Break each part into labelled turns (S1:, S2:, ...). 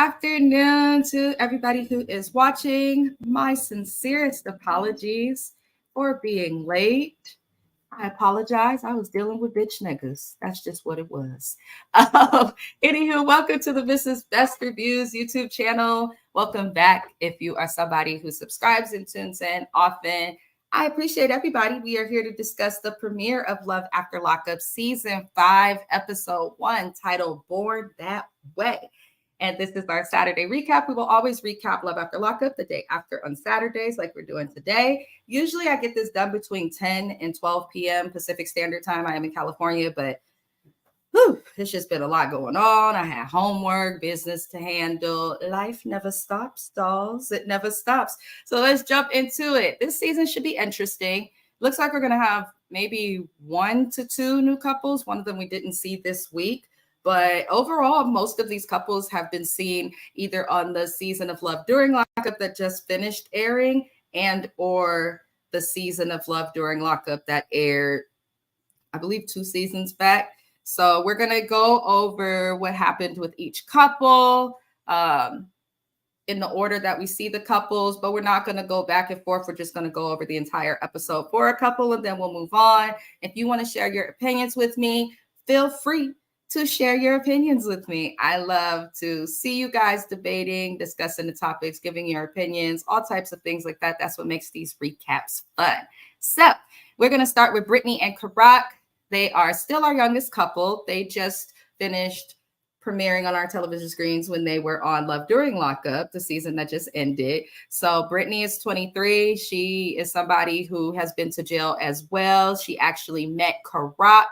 S1: afternoon to everybody who is watching. My sincerest apologies for being late. I apologize. I was dealing with bitch niggas. That's just what it was. Anywho, welcome to the Mrs. Best Reviews YouTube channel. Welcome back if you are somebody who subscribes and tunes in often. I appreciate everybody. We are here to discuss the premiere of Love After Lockup Season 5, Episode 1, titled Born That Way. And this is our Saturday recap. We will always recap Love After Lockup the day after on Saturdays like we're doing today. Usually I get this done between 10 and 12 p.m. Pacific Standard Time. I am in California, but it's just been a lot going on. I had homework, business to handle. Life never stops, dolls. It never stops. So let's jump into it. This season should be interesting. Looks like we're going to have maybe 1 to 2 new couples. One of them we didn't see this week. But overall, most of these couples have been seen either on the season of Love During Lockup that just finished airing and or the season of Love During Lockup that aired, I believe, 2 seasons back. So we're going to go over what happened with each couple in the order that we see the couples, but we're not going to go back and forth. We're just going to go over the entire episode for a couple, and then we'll move on. If you want to share your opinions with me, feel free to share your opinions with me. I love to see you guys debating, discussing the topics, giving your opinions, all types of things like that. That's what makes these recaps fun. So we're going to start with Brittany and Karak. They are still our youngest couple. They just finished premiering on our television screens when they were on Love During Lockup, the season that just ended. So Brittany is 23. She is somebody who has been to jail as well. She actually met Karak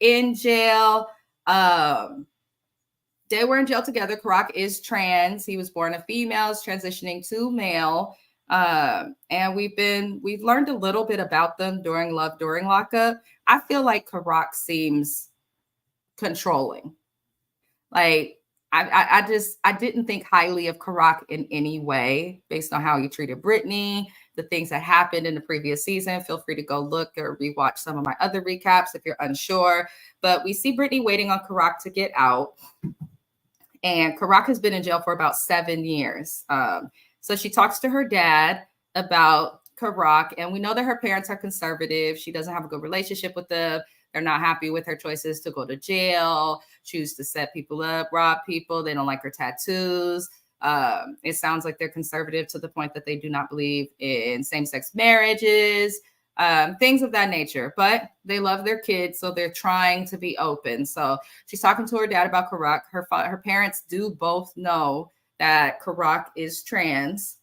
S1: in jail. They were in jail together. Karak is trans. He was born a female, is transitioning to male. And we've learned a little bit about them during Love During Lockup. I feel like Karak seems controlling. Like I didn't think highly of Karak in any way based on how he treated Brittany, the things that happened in the previous season. Feel free to go look or rewatch some of my other recaps if you're unsure. But we see Brittany waiting on Karak to get out. And Karak has been in jail for about 7 years. So she talks to her dad about Karak, and we know that her parents are conservative. She doesn't have a good relationship with them. They're not happy with her choices to go to jail, choose to set people up, rob people. They don't like her tattoos. It sounds like they're conservative to the point that they do not believe in same-sex marriages, things of that nature. But they love their kids, so they're trying to be open. So she's talking to her dad about Karak. Her parents do both know that Karak is trans,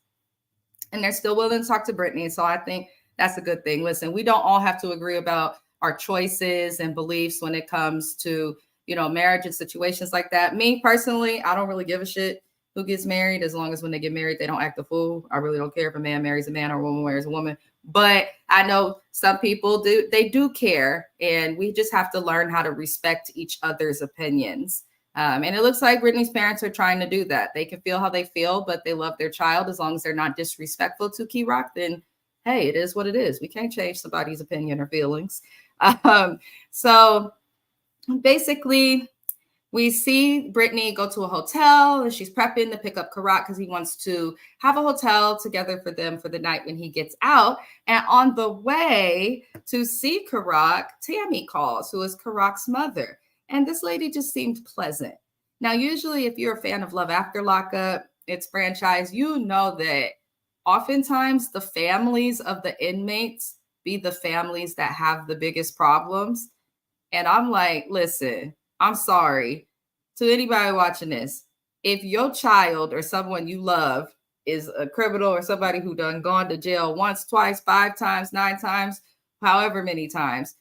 S1: and they're still willing to talk to Brittany. So I think that's a good thing. Listen, we don't all have to agree about our choices and beliefs when it comes to, marriage and situations like that. Me personally, I don't really give a shit who gets married, as long as when they get married, they don't act a fool. I really don't care if a man marries a man or a woman marries a woman. But I know some people do. They do care. And we just have to learn how to respect each other's opinions. And it looks like Brittany's parents are trying to do that. They can feel how they feel, but they love their child. As long as they're not disrespectful to Karak, then hey, it is what it is. We can't change somebody's opinion or feelings. So basically, we see Brittany go to a hotel and she's prepping to pick up Karak because he wants to have a hotel together for them for the night when he gets out. And on the way to see Karak, Tammy calls, who is Karak's mother. And this lady just seemed pleasant. Now, usually if you're a fan of Love After Lockup, its franchise, you know that oftentimes the families of the inmates be the families that have the biggest problems. And I'm like, listen, I'm sorry to anybody watching this. If your child or someone you love is a criminal or somebody who done gone to jail once, twice, 5 times, 9 times, however many times,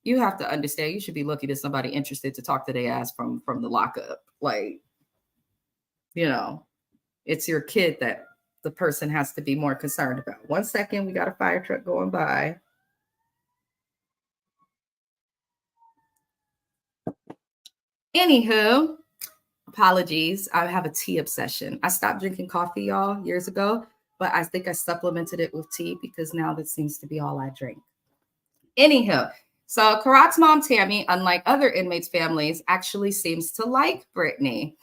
S1: you have to understand you should be looking at somebody interested to talk to their ass from the lockup. Like, it's your kid that the person has to be more concerned about. 1 second, we got a fire truck going by. Anywho, apologies. I have a tea obsession. I stopped drinking coffee, y'all, years ago, but I think I supplemented it with tea because now that seems to be all I drink. Anywho, so Karak's mom, Tammy, unlike other inmates' families, actually seems to like Brittany.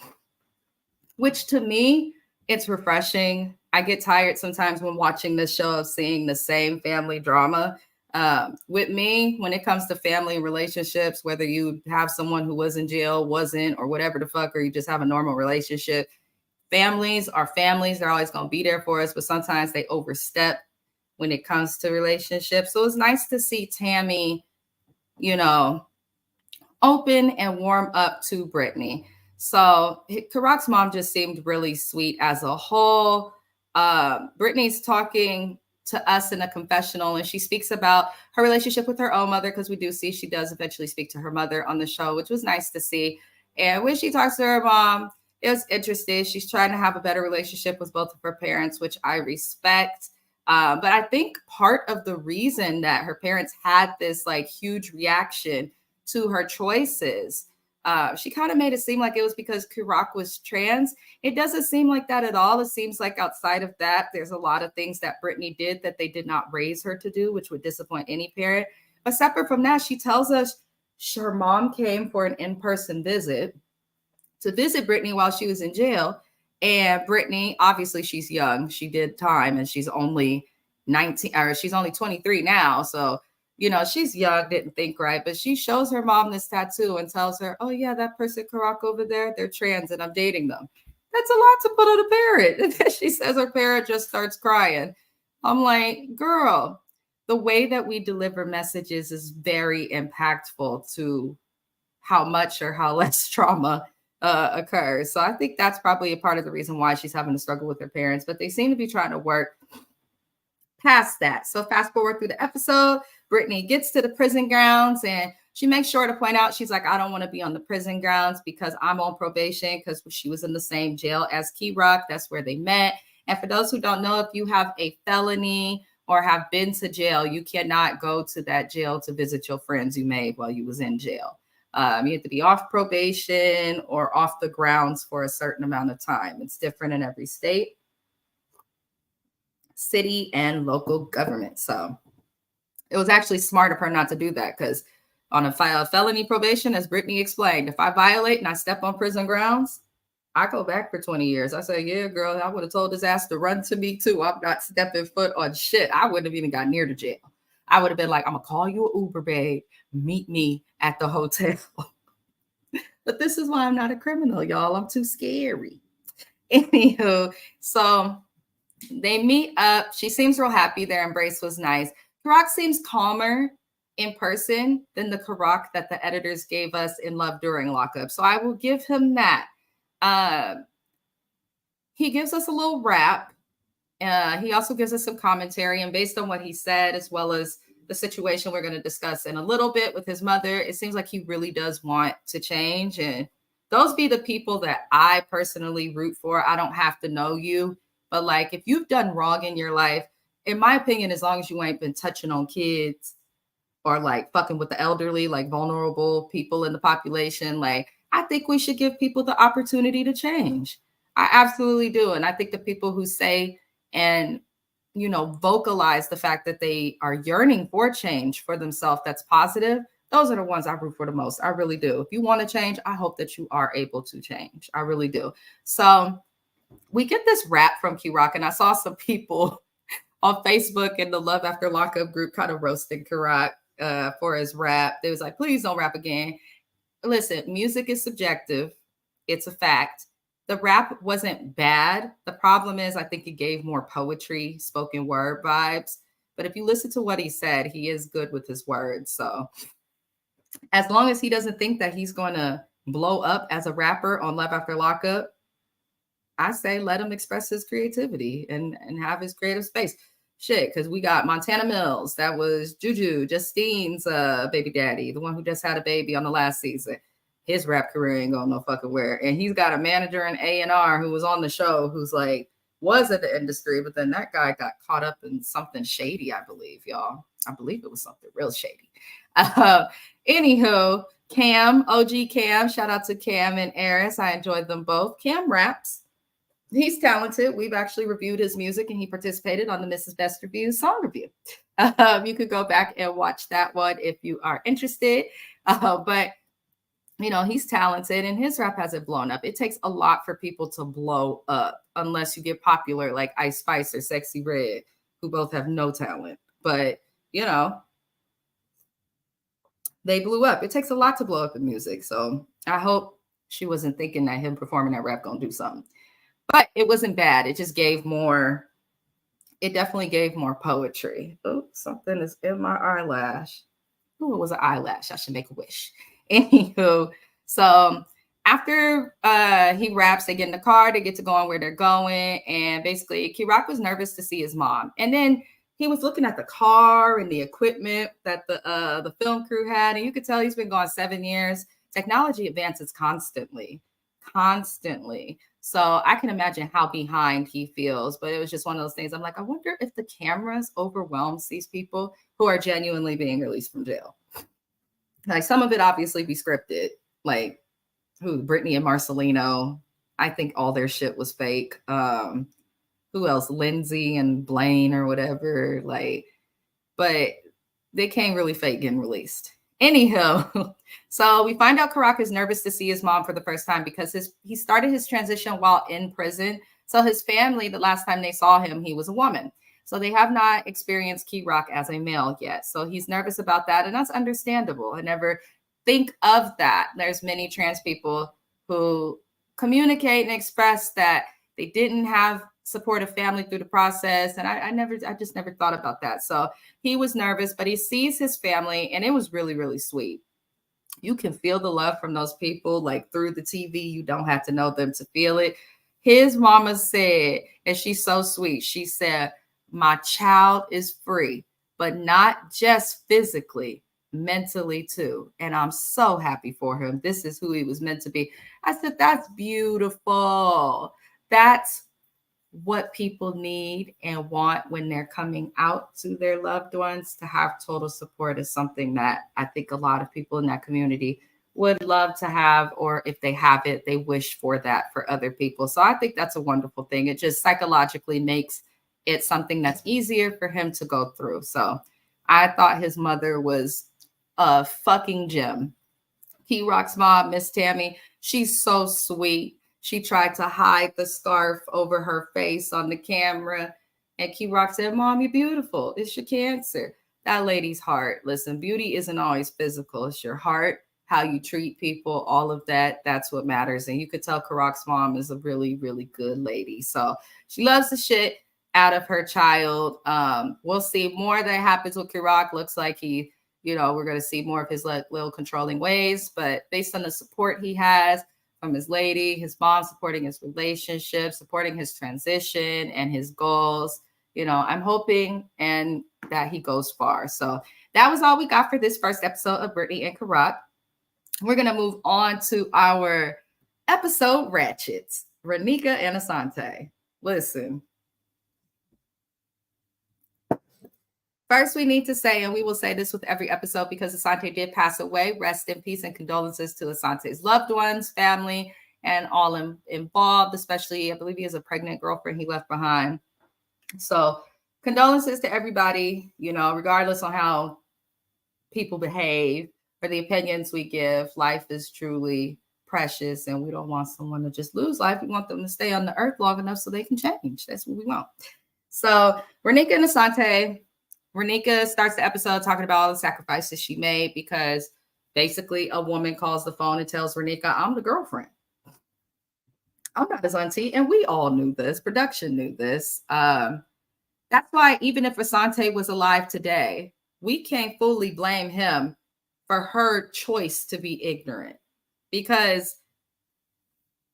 S1: which to me, it's refreshing. I get tired sometimes when watching this show of seeing the same family drama. With me, when it comes to family and relationships, whether you have someone who was in jail, wasn't, or whatever the fuck, or you just have a normal relationship, families are families. They're always going to be there for us, but sometimes they overstep when it comes to relationships. So it's nice to see Tammy, you know, open and warm up to Brittany. So Karak's mom just seemed really sweet as a whole. Brittany's talking to us in a confessional, and she speaks about her relationship with her own mother, because we do see she does eventually speak to her mother on the show, which was nice to see. And when she talks to her mom, it was interesting. She's trying to have a better relationship with both of her parents, which I respect. But I think part of the reason that her parents had this like huge reaction to her choices, she kind of made it seem like it was because Karak was trans. It doesn't seem like that at all. It seems like outside of that, there's a lot of things that Brittany did that they did not raise her to do, which would disappoint any parent. But separate from that, she tells us her mom came for an in-person visit to visit Brittany while she was in jail. And Brittany, obviously she's young. She did time and she's only 19, or she's only 23 now. So, you know, she's young, didn't think right, but she shows her mom this tattoo and tells her, oh yeah, that person Karak over there, they're trans and I'm dating them. That's a lot to put on a parent. And then she says her parent just starts crying. I'm like, girl, the way that we deliver messages is very impactful to how much or how less trauma occurs. So I think that's probably a part of the reason why she's having to struggle with her parents, but they seem to be trying to work past that. So fast forward through the episode, Brittany gets to the prison grounds and she makes sure to point out, she's like, I don't want to be on the prison grounds because I'm on probation, because she was in the same jail as Karak. That's where they met. And for those who don't know, if you have a felony or have been to jail, you cannot go to that jail to visit your friends you made while you was in jail. You have to be off probation or off the grounds for a certain amount of time. It's different in every state, city, and local government. So it was actually smart of her not to do that, because on a felony probation, as Brittany explained, if I violate and I step on prison grounds, I go back for 20 years. I say, yeah, girl, I would have told his ass to run to me too. I'm not stepping foot on shit. I wouldn't have even got near the jail. I would have been like, I'm going to call you an Uber, babe. Meet me at the hotel. But this is why I'm not a criminal, y'all. I'm too scary. Anywho, so they meet up. She seems real happy. Their embrace was nice. Karak seems calmer in person than the Karak that the editors gave us in Love During Lockup. So I will give him that. He gives us a little rap. He also gives us some commentary. And based on what he said, as well as the situation we're going to discuss in a little bit with his mother, it seems like he really does want to change. And those be the people that I personally root for. I don't have to know you, but like, if you've done wrong in your life, in my opinion, as long as you ain't been touching on kids or like fucking with the elderly, like vulnerable people in the population, like, I think we should give people the opportunity to change. I absolutely do. And I think the people who say and, you know, vocalize the fact that they are yearning for change for themselves that's positive, those are the ones I root for the most. I really do. If you want to change, I hope that you are able to change. I really do. So we get this rap from Karak, and I saw some people on Facebook in the Love After Lockup group kind of roasting Karak for his rap. They was like, please don't rap again. Listen, music is subjective. It's a fact. The rap wasn't bad. The problem is, I think it gave more poetry, spoken word vibes. But if you listen to what he said, he is good with his words. So as long as he doesn't think that he's going to blow up as a rapper on Love After Lockup, I say let him express his creativity and have his creative space. Shit, because we got Montana Mills. That was Juju, Justine's baby daddy, the one who just had a baby on the last season. His rap career ain't going no fucking where. And he's got a manager in A&R who was on the show who's like, was in the industry, but then that guy got caught up in something shady, I believe, y'all. I believe it was something real shady. Anywho, Cam, OG Cam, shout out to Cam and Eris. I enjoyed them both. Cam raps. He's talented. We've actually reviewed his music, and he participated on the Mrs. Best Reviews song review. You could go back and watch that one if you are interested. But he's talented and his rap hasn't blown up. It takes a lot for people to blow up unless you get popular like S.5 or Sexy Red, who both have no talent. But, they blew up. It takes a lot to blow up in music. So I hope she wasn't thinking that him performing that rap gonna do something. But it wasn't bad. It just gave more, it definitely gave more poetry. Oh, something is in my eyelash. Oh, it was an eyelash. I should make a wish. Anywho, so after he raps, they get in the car, they get to going where they're going. And basically, Key Rock was nervous to see his mom. And then he was looking at the car and the equipment that the film crew had. And you could tell he's been gone 7 years. Technology advances constantly, constantly. So I can imagine how behind he feels. But it was just one of those things. I'm like, I wonder if the cameras overwhelms these people who are genuinely being released from jail. Like some of it obviously be scripted, like Brittany and Marcelino. I think all their shit was fake. Who else? Lindsay and Blaine or whatever. Like, but they came really fake getting released. Anyhow, so we find out Karak is nervous to see his mom for the first time because he started his transition while in prison. So his family, the last time they saw him, he was a woman. So they have not experienced Key Rock as a male yet. So he's nervous about that. And that's understandable. I never think of that. There's many trans people who communicate and express that they didn't have supportive family through the process. And I just never thought about that. So he was nervous, but he sees his family and it was really, really sweet. You can feel the love from those people, like through the TV. You don't have to know them to feel it. His mama said, and she's so sweet, she said, my child is free, but not just physically, mentally too. And I'm so happy for him. This is who he was meant to be. I said, that's beautiful. That's what people need and want when they're coming out to their loved ones. To have total support is something that I think a lot of people in that community would love to have, or if they have it, they wish for that for other people. So I think that's a wonderful thing. It just psychologically makes it something that's easier for him to go through. So I thought his mother was a fucking gem. Key Rock's mom, Miss Tammy, she's so sweet. She tried to hide the scarf over her face on the camera. And Key Rock said, Mom, you're beautiful. It's your cancer. That lady's heart. Listen, beauty isn't always physical. It's your heart, how you treat people, all of that. That's what matters. And you could tell Karak's mom is a really, really good lady. So she loves the shit out of her child. We'll see more that happens with Karak. Looks like he, we're going to see more of his little controlling ways. But based on the support he has from his lady, his mom supporting his relationship, supporting his transition and his goals, I'm hoping and that he goes far. So that was all we got for this first episode of Brittany and Karak. We're going to move on to our episode ratchets, Renika and Asante. Listen. First, we need to say, and we will say this with every episode because Asante did pass away. Rest in peace and condolences to Asante's loved ones, family, and all involved, especially, I believe he has a pregnant girlfriend he left behind. So condolences to everybody, regardless on how people behave or the opinions we give. Life is truly precious and we don't want someone to just lose life. We want them to stay on the earth long enough so they can change. That's what we want. So Renika and Asante. Renika starts the episode talking about all the sacrifices she made because basically a woman calls the phone and tells Renika, I'm the girlfriend. I'm not his auntie. And we all knew this. Production knew this. That's why even if Asante was alive today, we can't fully blame him for her choice to be ignorant because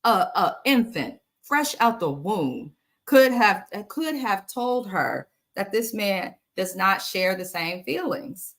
S1: a infant fresh out the womb could have told her that this man does not share the same feelings.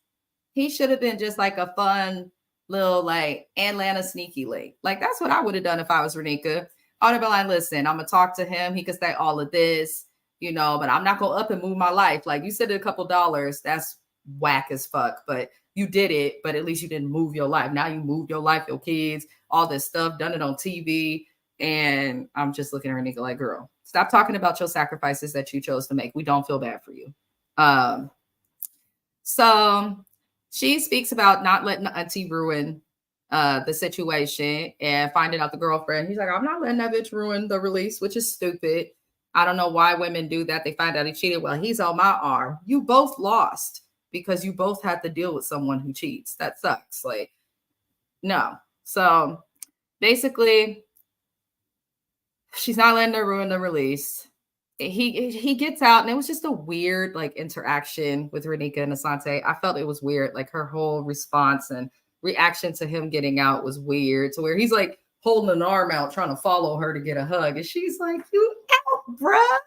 S1: He should have been just like a fun little like Atlanta sneaky link. Like that's what I would have done if I was Renika. I would have been like, listen, I'm gonna talk to him. He could say all of this, but I'm not gonna up and move my life. Like you said, a couple dollars, that's whack as fuck. But you did it, but at least you didn't move your life. Now you moved your life, your kids, all this stuff, done it on TV. And I'm just looking at Renika like, girl, stop talking about your sacrifices that you chose to make. We don't feel bad for you. So she speaks about not letting the auntie ruin the situation and finding out the girlfriend. He's like, I'm not letting that bitch ruin the release, which is stupid. I don't know why women do that. They find out he cheated. Well, he's on my arm. You both lost because you both had to deal with someone who cheats. That sucks. Like, no. So basically, she's not letting her ruin the release. He gets out, and it was just a weird like interaction with Renika and Asante. I felt it was weird, like her whole response and reaction to him getting out was weird. To where he's like holding an arm out, trying to follow her to get a hug, and she's like, "You out, bruh?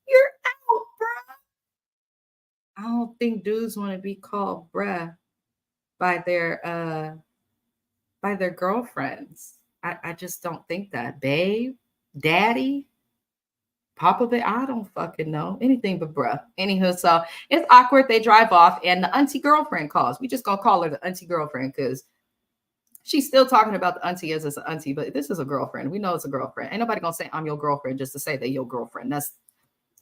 S1: You're out, bruh." I don't think dudes want to be called bruh by their girlfriends. I just don't think that, babe, daddy. Papa Bear, I don't fucking know anything but bruh. Anywho, so it's awkward. They drive off, and the auntie girlfriend calls. We just gonna call her the auntie girlfriend because she's still talking about the auntie as an auntie, but this is a girlfriend. We know it's a girlfriend. Ain't nobody gonna say I'm your girlfriend just to say they your girlfriend. That's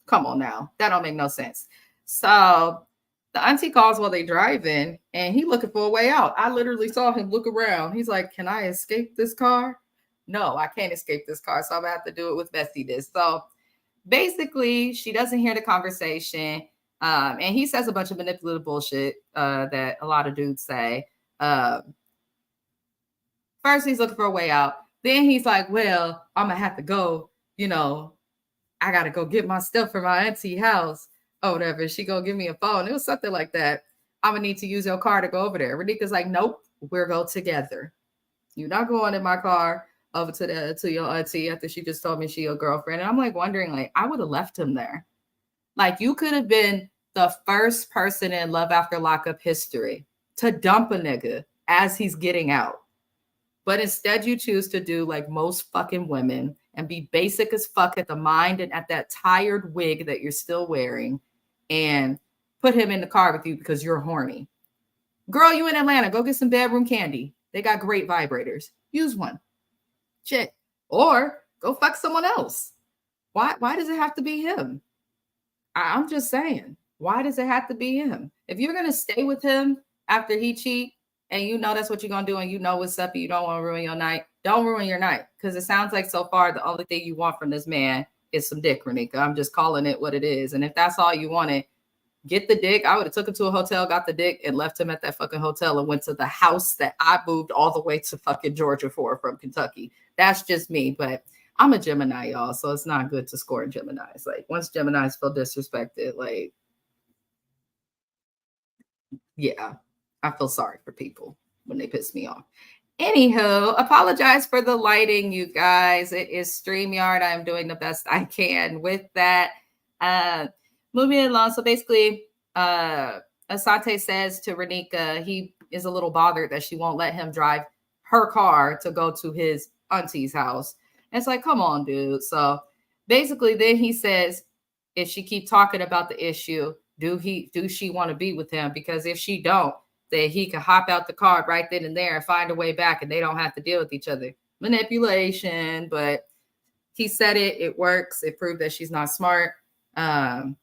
S1: come on now. That don't make no sense. So the auntie calls while they driving, and he looking for a way out. I literally saw him look around. He's like, "Can I escape this car?" No, I can't escape this car, so I'm gonna have to do it with Bestie this. So basically, she doesn't hear the conversation. And he says a bunch of manipulative bullshit that a lot of dudes say. First, he's looking for a way out. Then he's like, well, I'm going to have to go. I got to go get my stuff from my auntie house or whatever. She going to give me a phone. It was something like that. I'm going to need to use your car to go over there. Renika's like, nope, we'll go together. You're not going in my car over to your auntie after she just told me she your girlfriend. And I'm like wondering, like, I would have left him there. Like, you could have been the first person in Love After Lockup history to dump a nigga as he's getting out. But instead you choose to do like most fucking women and be basic as fuck at the mind and at that tired wig that you're still wearing and put him in the car with you because you're horny. Girl, you in Atlanta, go get some bedroom candy. They got great vibrators. Use one. Shit. Or go fuck someone else. Why does it have to be him? I'm just saying. Why does it have to be him? If you're going to stay with him after he cheat and you know that's what you're going to do and you know what's up and you don't want to ruin your night, don't ruin your night. Because it sounds like so far the only thing you want from this man is some dick, Renika. I'm just calling it what it is. And if that's all you wanted, get the dick. I would have took him to a hotel, got the dick, and left him at that fucking hotel and went to the house that I moved all the way to fucking Georgia for from Kentucky. That's just me. But I'm a Gemini, y'all, so it's not good to score Geminis. Like, once Geminis feel disrespected, like, yeah, I feel sorry for people when they piss me off. Anywho, apologize for the lighting, you guys. It is StreamYard. I'm doing the best I can with that. Moving along. So basically, Asante says to Renika, he is a little bothered that she won't let him drive her car to go to his auntie's house. And it's like, come on, dude. So basically, then he says, if she keep talking about the issue, do she want to be with him? Because if she don't, then he can hop out the car right then and there and find a way back, and they don't have to deal with each other. Manipulation, but he said it works. It proved that she's not smart. And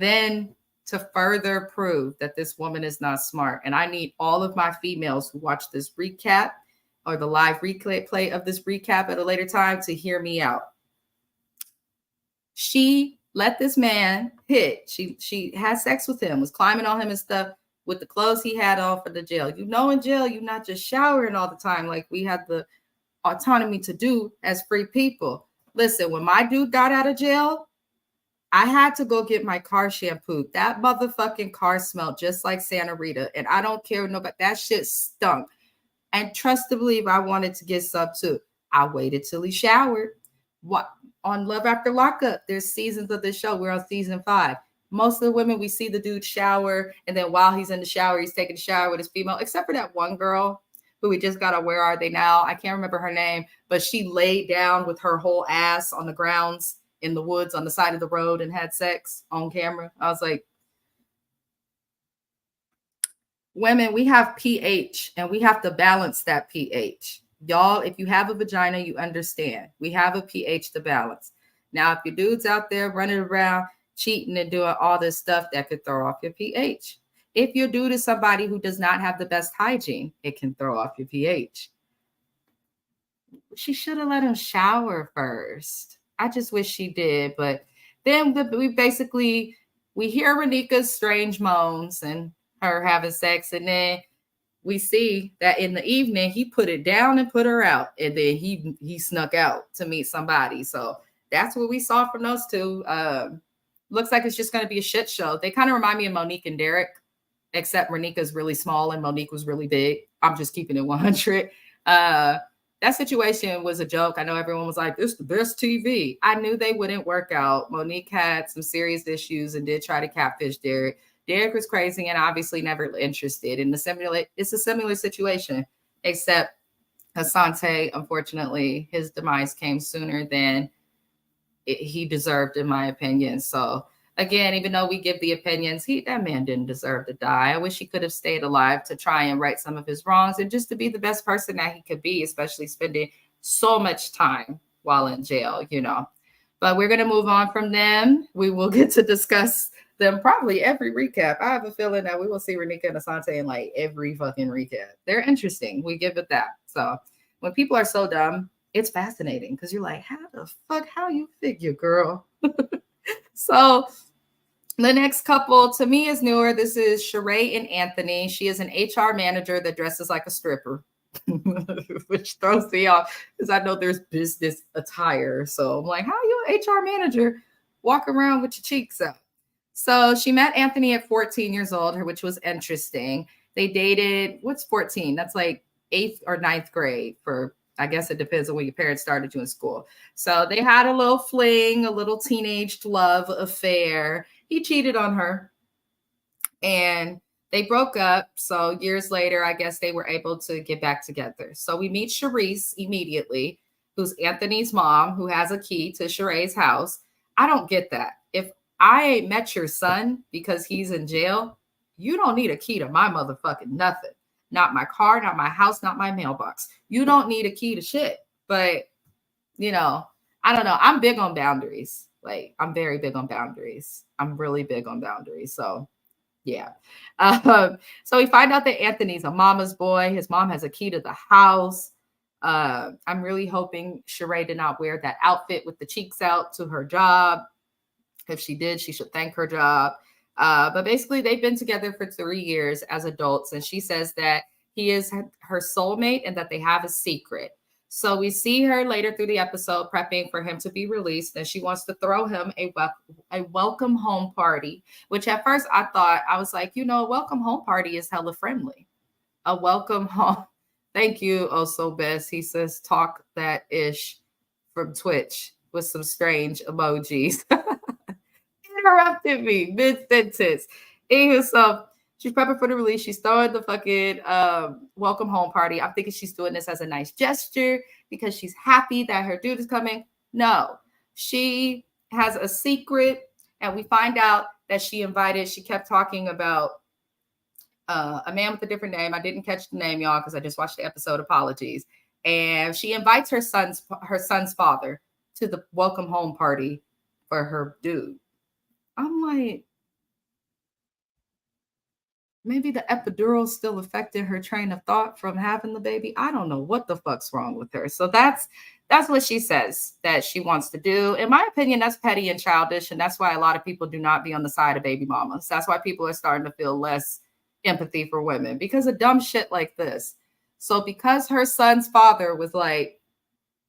S1: then to further prove that this woman is not smart, and I need all of my females who watch this recap or the live replay of this recap at a later time to hear me out. She let this man hit. She had sex with him, was climbing on him and stuff with the clothes he had on for the jail. You know, in jail, you're not just showering all the time like we had the autonomy to do as free people. Listen, when my dude got out of jail, I had to go get my car shampooed. That motherfucking car smelled just like Santa Rita. And I don't care nobody. That shit stunk. And trust to believe I wanted to get some too. I waited till he showered. What on Love After Lockup, there's seasons of this show. We're on season 5. Most of the women, we see the dude shower, and then while he's in the shower, he's taking a shower with his female, except for that one girl who we just got a Where Are They Now? I can't remember her name, but she laid down with her whole ass on the grounds in the woods on the side of the road and had sex on camera. I was like, women, we have pH and we have to balance that pH. Y'all, if you have a vagina, you understand. We have a pH to balance. Now, if your dude's out there running around, cheating and doing all this stuff, that could throw off your pH. if you do to somebody who does not have the best hygiene, it can throw off your pH. She should have let him shower first. I just wish she did. But then we hear Renika's strange moans and her having sex, and then we see that in the evening he put it down and put her out, and then he snuck out to meet somebody. So that's what we saw from those two. Looks like it's just going to be a shit show. They kind of remind me of Monique and Derek, except Renika's really small and Monique was really big. I'm just keeping it 100. That situation was a joke. I know everyone was like, "This is the best TV." I knew they wouldn't work out. Monique had some serious issues and did try to catfish Derek. Derek was crazy and obviously never interested. It's a similar situation, except Asante, unfortunately, his demise came sooner than he deserved, in my opinion. So again, even though we give the opinions, that man didn't deserve to die. I wish he could have stayed alive to try and right some of his wrongs and just to be the best person that he could be, especially spending so much time while in jail, But we're going to move on from them. We will get to discuss them probably every recap. I have a feeling that we will see Renika and Asante in like every fucking recap. They're interesting. We give it that. So when people are so dumb, it's fascinating because you're like, how you figure, girl? So the next couple to me is newer. This is Sheree and Anthony. She is an HR manager that dresses like a stripper, which throws me off because I know there's business attire. So I'm like, how are you an HR manager walking around with your cheeks out? So she met Anthony at 14 years old, which was interesting. They dated, what's 14? That's like 8th or 9th grade for, I guess it depends on when your parents started you in school. So they had a little fling, a little teenage love affair. He cheated on her and they broke up. So years later, I guess they were able to get back together. So we meet Charisse immediately, who's Anthony's mom, who has a key to Sheree's house. I don't get that. If I met your son because he's in jail, you don't need a key to my motherfucking nothing. Not my car, not my house, not my mailbox. You don't need a key to shit. But, I don't know. I'm big on boundaries. Like, I'm very big on boundaries. I'm really big on boundaries. So, yeah. So we find out that Anthony's a mama's boy. His mom has a key to the house. I'm really hoping Sheree did not wear that outfit with the cheeks out to her job. If she did, she should thank her job. But basically, they've been together for 3 years as adults. And she says that he is her soulmate and that they have a secret. So we see her later through the episode prepping for him to be released. And she wants to throw him a welcome home party, which at first I was like, a welcome home party is hella friendly. A welcome home. Thank you, oh so best. He says, talk that ish from Twitch with some strange emojis. Interrupted me mid-sentence. Anywho, so she's prepping for the release. She's throwing the fucking welcome home party. I'm thinking she's doing this as a nice gesture because she's happy that her dude is coming. No, she has a secret, and we find out that she kept talking about a man with a different name. I didn't catch the name, y'all, because I just watched the episode. Apologies. And she invites her son's father to the welcome home party for her dude. I'm like, maybe the epidural's still affecting her train of thought from having the baby. I don't know what the fuck's wrong with her. So that's what she says that she wants to do. In my opinion, that's petty and childish. And that's why a lot of people do not be on the side of baby mamas. That's why people are starting to feel less empathy for women because of dumb shit like this. So because her son's father was like,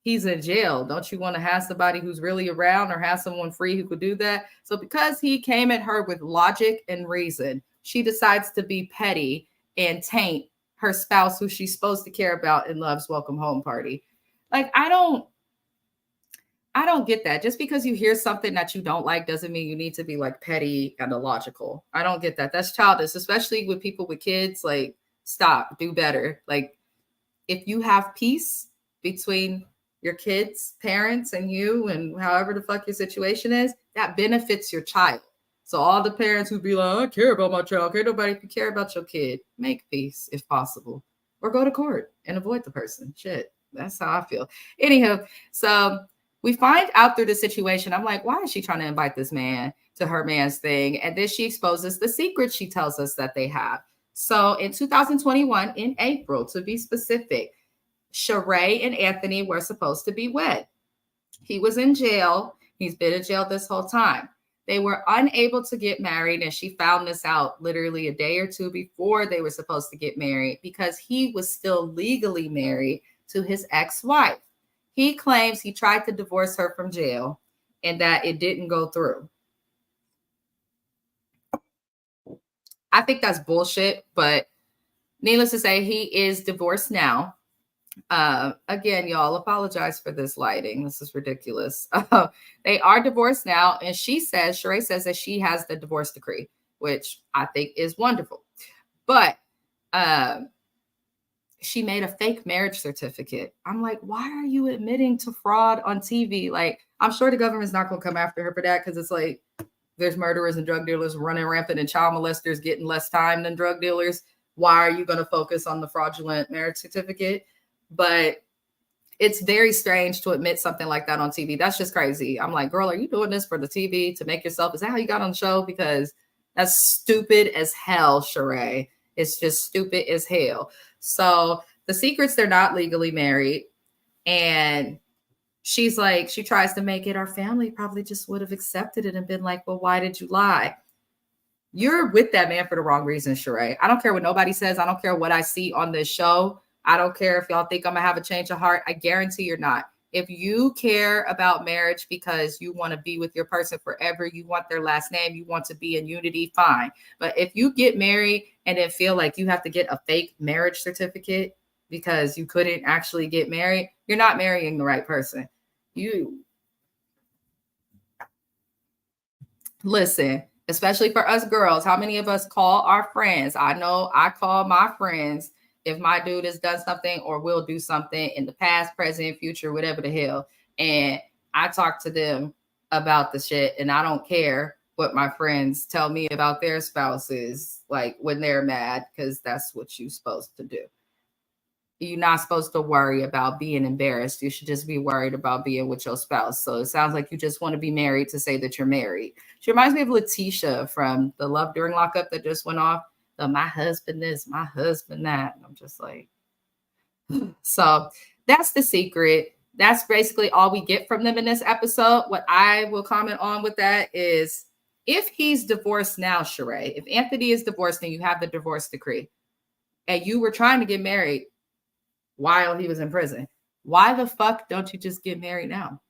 S1: he's in jail, don't you want to have somebody who's really around or have someone free who could do that? So because he came at her with logic and reason, she decides to be petty and taint her spouse who she's supposed to care about and loves welcome home party. Like, I don't get that. Just because you hear something that you don't like doesn't mean you need to be like petty and illogical. I don't get that. That's childish, especially with people with kids. Like, stop, do better. Like, if you have peace between your kids, parents, and you, and however the fuck your situation is, that benefits your child. So all the parents who be like, I care about my child, can't nobody care about your kid, make peace if possible, or go to court and avoid the person. Shit, that's how I feel. Anyhow, so we find out through the situation. I'm like, why is she trying to invite this man to her man's thing. And then she exposes the secrets she tells us that they have. So in 2021, in April, to be specific, Sheree and Anthony were supposed to be wed. He was in jail. He's been in jail this whole time. They were unable to get married, and she found this out literally a day or two before they were supposed to get married because he was still legally married to his ex-wife. He claims he tried to divorce her from jail and that it didn't go through. I think that's bullshit, but needless to say, he is divorced now. Again, y'all, apologize for this lighting. This is ridiculous. They are divorced now, and Sheree says that she has the divorce decree, which I think is wonderful. But she made a fake marriage certificate. I'm like, why are you admitting to fraud on TV? Like, I'm sure the government's not going to come after her for that because it's like there's murderers and drug dealers running rampant and child molesters getting less time than drug dealers. Why are you going to focus on the fraudulent marriage certificate? But it's very strange to admit something like that on TV. That's just crazy. I'm like, girl, are you doing this for the TV to make yourself? Is that how you got on the show? Because that's stupid as hell, Sheree. It's just stupid as hell. So the secret's they're not legally married. And she's like, she tries to make it, our family probably just would have accepted it and been like, well, why did you lie? You're with that man for the wrong reason, Sheree. I don't care what nobody says. I don't care what I see on this show. I don't care if y'all think I'm going to have a change of heart. I guarantee you're not. If you care about marriage because you want to be with your person forever, you want their last name, you want to be in unity, fine. But if you get married and then feel like you have to get a fake marriage certificate because you couldn't actually get married, you're not marrying the right person. You listen, especially for us girls, how many of us call our friends? I know I call my friends if my dude has done something or will do something in the past, present, future, whatever the hell. And I talk to them about the shit, and I don't care what my friends tell me about their spouses, like when they're mad, because that's what you're supposed to do. You're not supposed to worry about being embarrassed. You should just be worried about being with your spouse. So it sounds like you just want to be married to say that you're married. She reminds me of Letitia from the Love During Lockup that just went off. My husband this, my husband that. And I'm just like, so that's the secret. That's basically all we get from them in this episode. What I will comment on with that is if he's divorced now, Sheree, if Anthony is divorced and you have the divorce decree and you were trying to get married while he was in prison, why the fuck don't you just get married now?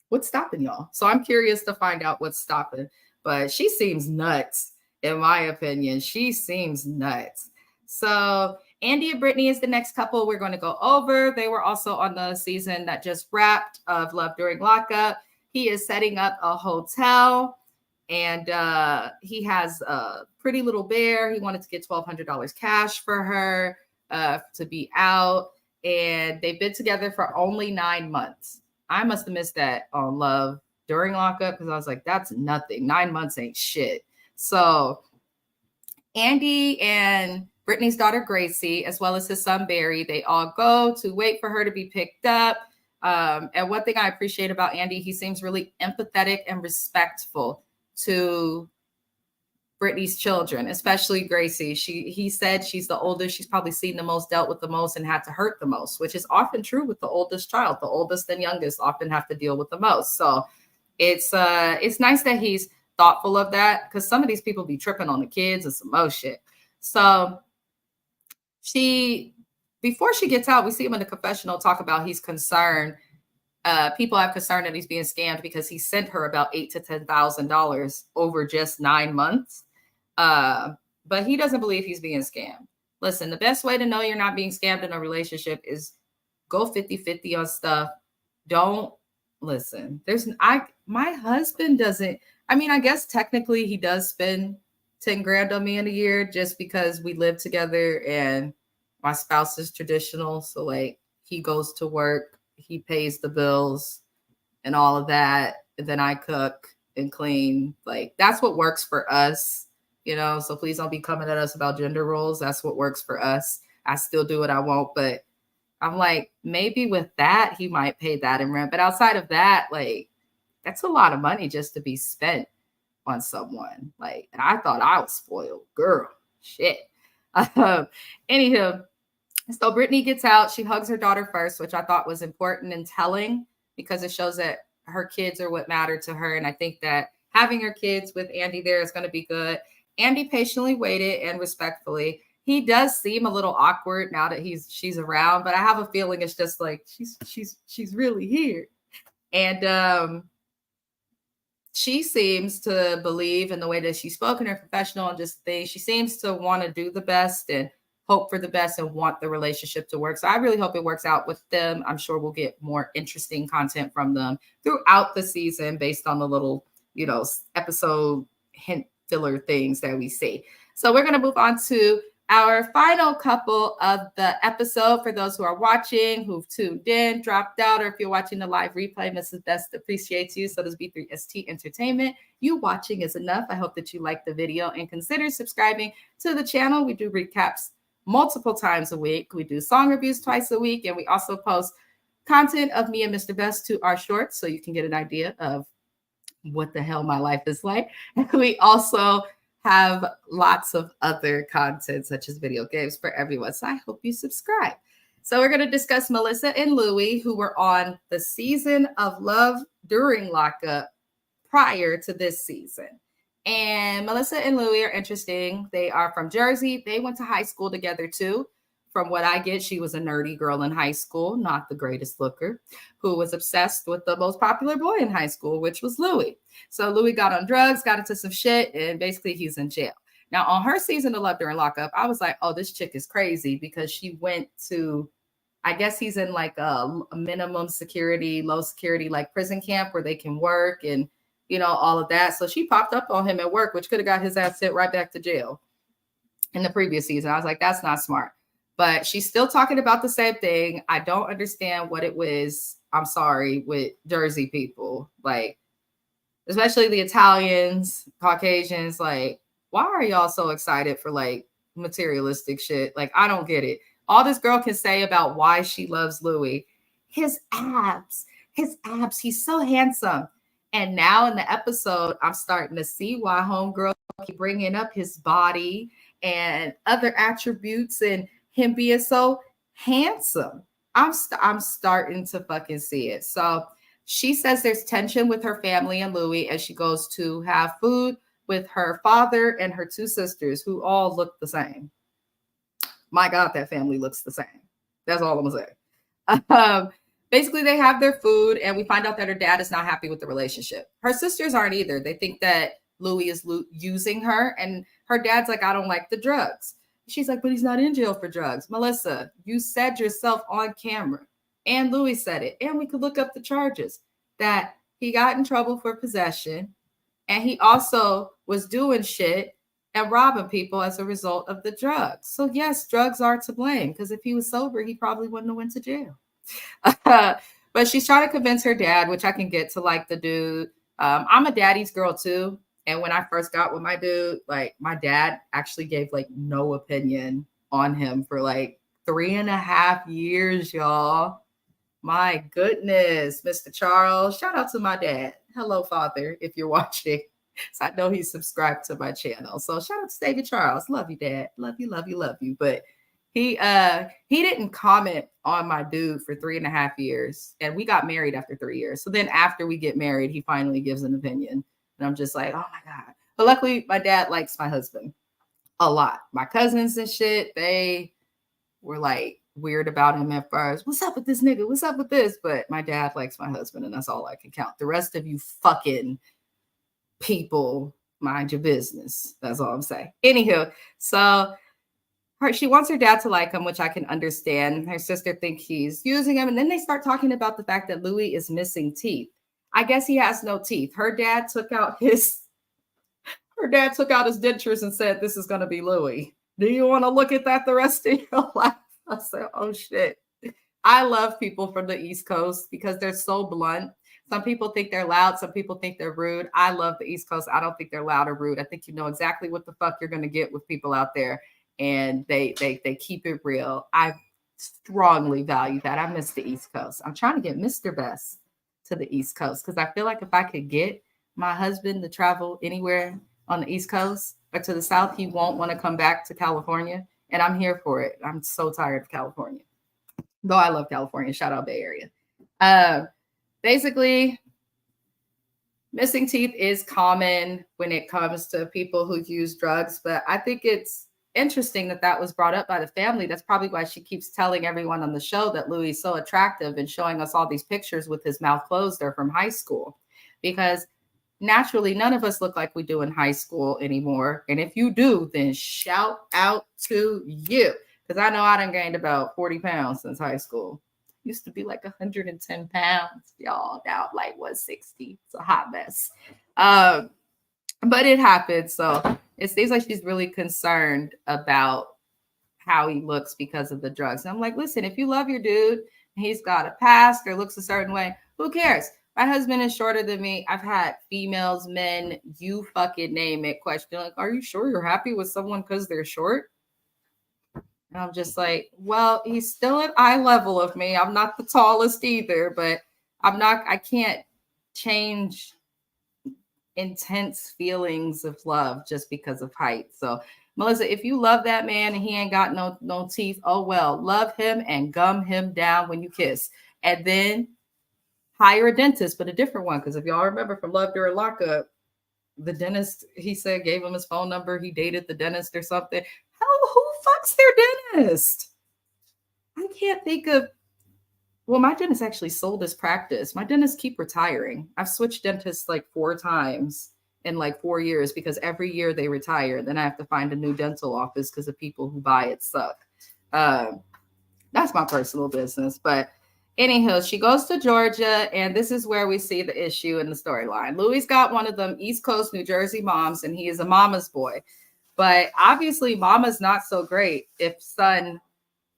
S1: What's stopping y'all? So I'm curious to find out what's stopping, but she seems nuts. In my opinion, she seems nuts. So Andy and Brittany is the next couple we're going to go over. They were also on the season that just wrapped of Love During Lockup. He is setting up a hotel, and he has a pretty little bear. He wanted to get $1,200 cash for her to be out, and they've been together for only 9 months. I must have missed that on Love During Lockup because I was like, that's nothing. 9 months ain't shit. So Andy and Brittany's daughter, Gracie, as well as his son, Barry, they all go to wait for her to be picked up. And one thing I appreciate about Andy, he seems really empathetic and respectful to Brittany's children, especially Gracie. He said she's the oldest. She's probably seen the most, dealt with the most, and had to hurt the most, which is often true with the oldest child. The oldest and youngest often have to deal with the most. So it's nice that he's thoughtful of that, because some of these people be tripping on the kids and some more shit. So before she gets out, we see him in the confessional talk about he's concerned. People have concern that he's being scammed because he sent her about $8,000 to $10,000 over just 9 months. But he doesn't believe he's being scammed. Listen, the best way to know you're not being scammed in a relationship is go 50-50 on stuff. Don't listen. My husband doesn't. I mean, I guess technically he does spend 10 grand on me in a year just because we live together and my spouse is traditional. So like he goes to work, he pays the bills and all of that. And then I cook and clean. Like that's what works for us, you know? So please don't be coming at us about gender roles. That's what works for us. I still do what I want, but I'm like, maybe with that, he might pay that in rent. But outside of that, like, that's a lot of money just to be spent. on someone. Like, and I thought I was spoiled, girl. Shit. Um, Anywho, so Brittany gets out. She hugs her daughter first, which I thought was important and telling because it shows that her kids are what matter to her. And I think that having her kids with Andy there is going to be good. Andy patiently waited and respectfully. He does seem a little awkward now that she's around, but I have a feeling it's just like she's really here. And she seems to believe in the way that she's spoken, her professional and just things. She seems to want to do the best and hope for the best and want the relationship to work. So I really hope it works out with them. I'm sure we'll get more interesting content from them throughout the season based on the little, episode hint filler things that we see. So we're going to move on to our final couple of the episode. For those who are watching, who've tuned in, dropped out, or if you're watching the live replay, Mrs. Best appreciates you. So does B3ST Entertainment. You watching is enough. I hope that you like the video and consider subscribing to the channel. We do recaps multiple times a week. We do song reviews twice a week, and we also post content of me and Mr. Best to our shorts so you can get an idea of what the hell my life is like. And we also have lots of other content such as video games for everyone. So I hope you subscribe. So we're going to discuss Melissa and Louie, who were on the season of Love during Lockup prior to this season. And Melissa and Louie are interesting. They are from Jersey. They went to high school together too. From what I get, she was a nerdy girl in high school, not the greatest looker, who was obsessed with the most popular boy in high school, which was Louie. So Louie got on drugs, got into some shit, and basically he's in jail. Now, on her season of Love During Lockup, I was like, oh, this chick is crazy because she went to, I guess he's in like a minimum security, low security, like prison camp where they can work and, all of that. So she popped up on him at work, which could have got his ass sent right back to jail in the previous season. I was like, that's not smart. But she's still talking about the same thing. I don't understand what it was. I'm sorry, with Jersey people, like, especially the Italians, Caucasians, like, why are y'all so excited for like materialistic shit? Like, I don't get it. All this girl can say about why she loves Louie, his abs, he's so handsome. And now in the episode, I'm starting to see why homegirl keep bringing up his body and other attributes and him being so handsome. I'm starting to fucking see it. So she says there's tension with her family and Louie as she goes to have food with her father and her two sisters who all look the same. My God, that family looks the same. That's all I'm gonna say. Basically, they have their food and we find out that her dad is not happy with the relationship. Her sisters aren't either. They think that Louie is using her and her dad's like, I don't like the drugs. She's like, but he's not in jail for drugs. Melissa, you said yourself on camera, and Louie said it, and we could look up the charges, that he got in trouble for possession, and he also was doing shit and robbing people as a result of the drugs. So yes, drugs are to blame, because if he was sober, he probably wouldn't have went to jail. But she's trying to convince her dad, which I can get to like the dude. I'm a daddy's girl too. And when I first got with my dude, like my dad actually gave like no opinion on him for like 3.5 years, y'all. My goodness, Mr. Charles. Shout out to my dad. Hello, father, if you're watching. So I know he's subscribed to my channel. So shout out to David Charles. Love you, Dad. Love you, love you, love you. But he didn't comment on my dude for 3.5 years. And we got married after 3 years. So then after we get married, he finally gives an opinion. And I'm just like, oh my God. But luckily, my dad likes my husband a lot. My cousins and shit, they were like weird about him at first. What's up with this nigga? What's up with this? But my dad likes my husband, and that's all I can count. The rest of you fucking people, mind your business. That's all I'm saying. Anywho, so she wants her dad to like him, which I can understand. Her sister thinks he's using him. And then they start talking about the fact that Louie is missing teeth. I guess he has no teeth. Her dad took out his dentures and said, this is going to be Louie. Do you want to look at that the rest of your life? I said, oh shit. I love people from the East Coast because they're so blunt. Some people think they're loud. Some people think they're rude. I love the East Coast. I don't think they're loud or rude. I think you know exactly what the fuck you're going to get with people out there. And they keep it real. I strongly value that. I miss the East Coast. I'm trying to get Mr. Best to the East Coast because I feel like if I could get my husband to travel anywhere on the East Coast or to the South, he won't want to come back to California. And I'm here for it. I'm so tired of California. Though I love California. Shout out Bay Area. Uh, Basically, missing teeth is common when it comes to people who use drugs, but I think it's interesting that that was brought up by the family. That's probably why she keeps telling everyone on the show that Louis is so attractive and showing us all these pictures with his mouth closed or from high school, because naturally none of us look like we do in high school anymore. And if you do, then shout out to you, because I know I done gained about 40 pounds since high school. Used to be like 110 pounds, y'all. Now I'm like 160. It's a hot mess. But it happened. So it seems like she's really concerned about how he looks because of the drugs. And I'm like, listen, if you love your dude and he's got a past or looks a certain way, who cares? My husband is shorter than me. I've had females, men, you fucking name it, question like, are you sure you're happy with someone because they're short? And I'm just like, well, he's still at eye level of me. I'm not the tallest either, but I can't change intense feelings of love just because of height. So, Melissa, if you love that man and he ain't got no teeth, oh well, love him and gum him down when you kiss. And then hire a dentist, but a different one. Because if y'all remember from Love During Lockup, the dentist, he said, gave him his phone number. He dated the dentist or something. Who fucks their dentist? I can't think of. Well, my dentist actually sold his practice. My dentists keep retiring. I've switched dentists like 4 times in like 4 years because every year they retire. Then I have to find a new dental office because the people who buy it suck. That's my personal business. But anyhow, she goes to Georgia, and this is where we see the issue in the storyline. Louis got one of them East Coast New Jersey moms, and he is a mama's boy. But obviously, mama's not so great if son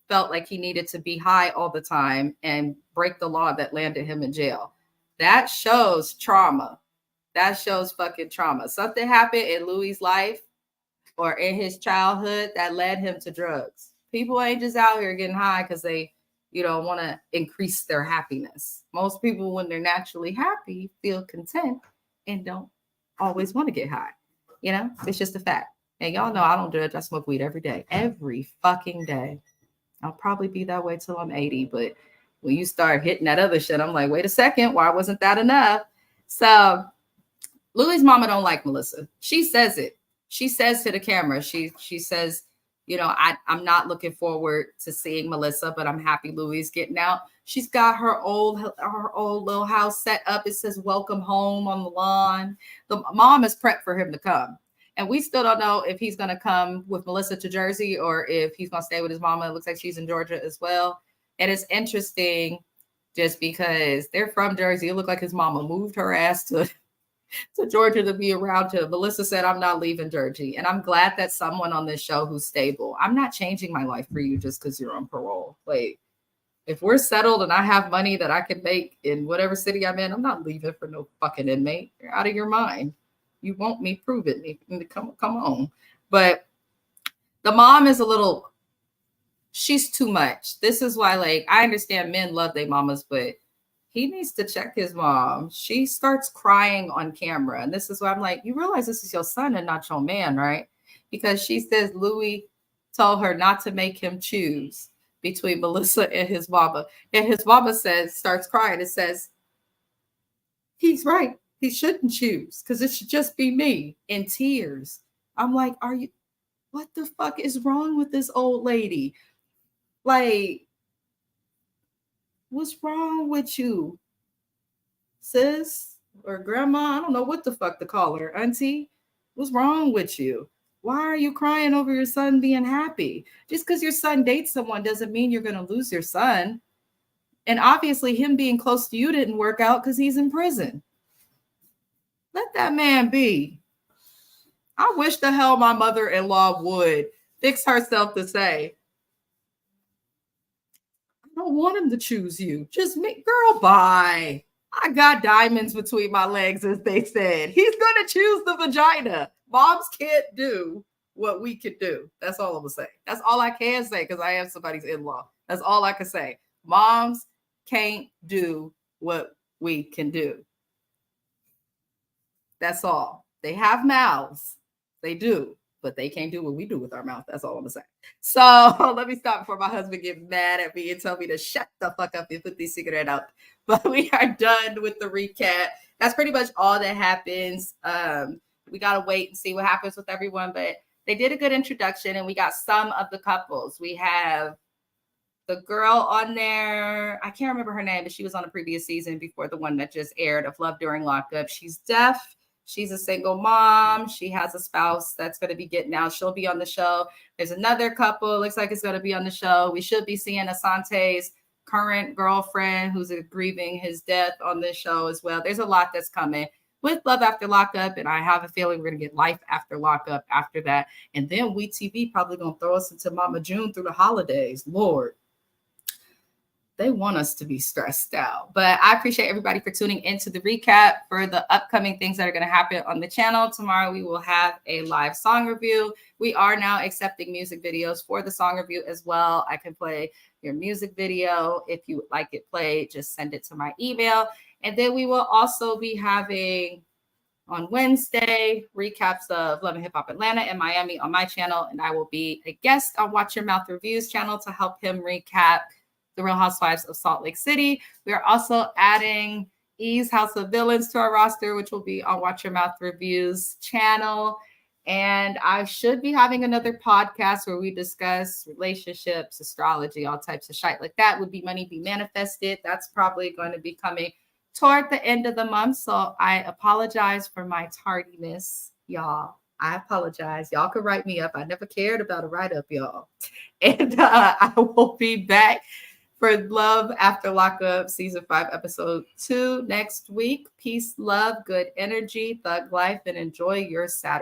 S1: felt like he needed to be high all the time and break the law that landed him in jail. That shows trauma. That shows fucking trauma. Something happened in Louis' life or in his childhood that led him to drugs. People ain't just out here getting high because they, want to increase their happiness. Most people, when they're naturally happy, feel content and don't always want to get high. It's just a fact. And y'all know I don't judge. I smoke weed every day, every fucking day. I'll probably be that way till I'm 80. But when you start hitting that other shit, I'm like, wait a second, why wasn't that enough? So Louis' mama don't like Melissa. She says it. She says to the camera, she says, I'm not looking forward to seeing Melissa, but I'm happy Louis getting out. She's got her old little house set up. It says welcome home on the lawn. The mom is prepped for him to come. And we still don't know if he's going to come with Melissa to Jersey or if he's going to stay with his mama. It looks like she's in Georgia as well. And it's interesting just because they're from Jersey. It looked like his mama moved her ass to Georgia to be around him. Melissa said, I'm not leaving Jersey. And I'm glad that someone on this show who's stable. I'm not changing my life for you just because you're on parole. Like, if we're settled and I have money that I can make in whatever city I'm in, I'm not leaving for no fucking inmate. You're out of your mind. You want me, prove it. Come on. But the mom is she's too much. This is why, I understand men love their mamas, but he needs to check his mom. She starts crying on camera. And this is why I'm like, you realize this is your son and not your man, right? Because she says Louis told her not to make him choose between Melissa and his mama. And his mama starts crying. It says, he's right. He shouldn't choose because it should just be me, in tears. I'm like, what the fuck is wrong with this old lady? Like, what's wrong with you, sis or grandma? I don't know what the fuck to call her. Auntie, what's wrong with you? Why are you crying over your son being happy? Just because your son dates someone doesn't mean you're going to lose your son. And obviously him being close to you didn't work out because he's in prison. Let that man be. I wish the hell my mother-in-law would fix herself to say, I don't want him to choose you. Just me. Girl, bye. I got diamonds between my legs, as they said. He's going to choose the vagina. Moms can't do what we can do. That's all I'm going to say. That's all I can say because I am somebody's in-law. That's all I can say. Moms can't do what we can do. That's all. They have mouths. They do, but they can't do what we do with our mouth. That's all I'm gonna say. So let me stop before my husband get mad at me and tell me to shut the fuck up and put this cigarette out. But we are done with the recap. That's pretty much all that happens. We gotta wait and see what happens with everyone, but they did a good introduction, and we got some of the couples. We have the girl on there. I can't remember her name, but she was on a previous season before the one that just aired of Love During Lockup. She's deaf. She's a single mom. She has a spouse that's going to be getting out. She'll be on the show. There's another couple. Looks like it's going to be on the show. We should be seeing Asante's current girlfriend who's grieving his death on this show as well. There's a lot that's coming with Love After Lockup, and I have a feeling we're going to get Life After Lockup after that. And then WeTv probably going to throw us into Mama June through the holidays. Lord. They want us to be stressed out. But I appreciate everybody for tuning into the recap for the upcoming things that are going to happen on the channel. Tomorrow we will have a live song review. We are now accepting music videos for the song review as well. I can play your music video. If you would like it played, just send it to my email. And then we will also be having on Wednesday recaps of Love and Hip Hop Atlanta and Miami on my channel. And I will be a guest on Watch Your Mouth Reviews channel to help him recap The Real Housewives of Salt Lake City. We are also adding E's House of Villains to our roster, which will be on Watch Your Mouth Reviews channel. And I should be having another podcast where we discuss relationships, astrology, all types of shit like that. Would be Money Be Manifested. That's probably going to be coming toward the end of the month. So I apologize for my tardiness, y'all. I apologize. Y'all can write me up. I never cared about a write-up, y'all. And I will be back for Love After Lockup Season 5, Episode 2 next week. Peace, love, good energy, thug life, and enjoy your Saturday.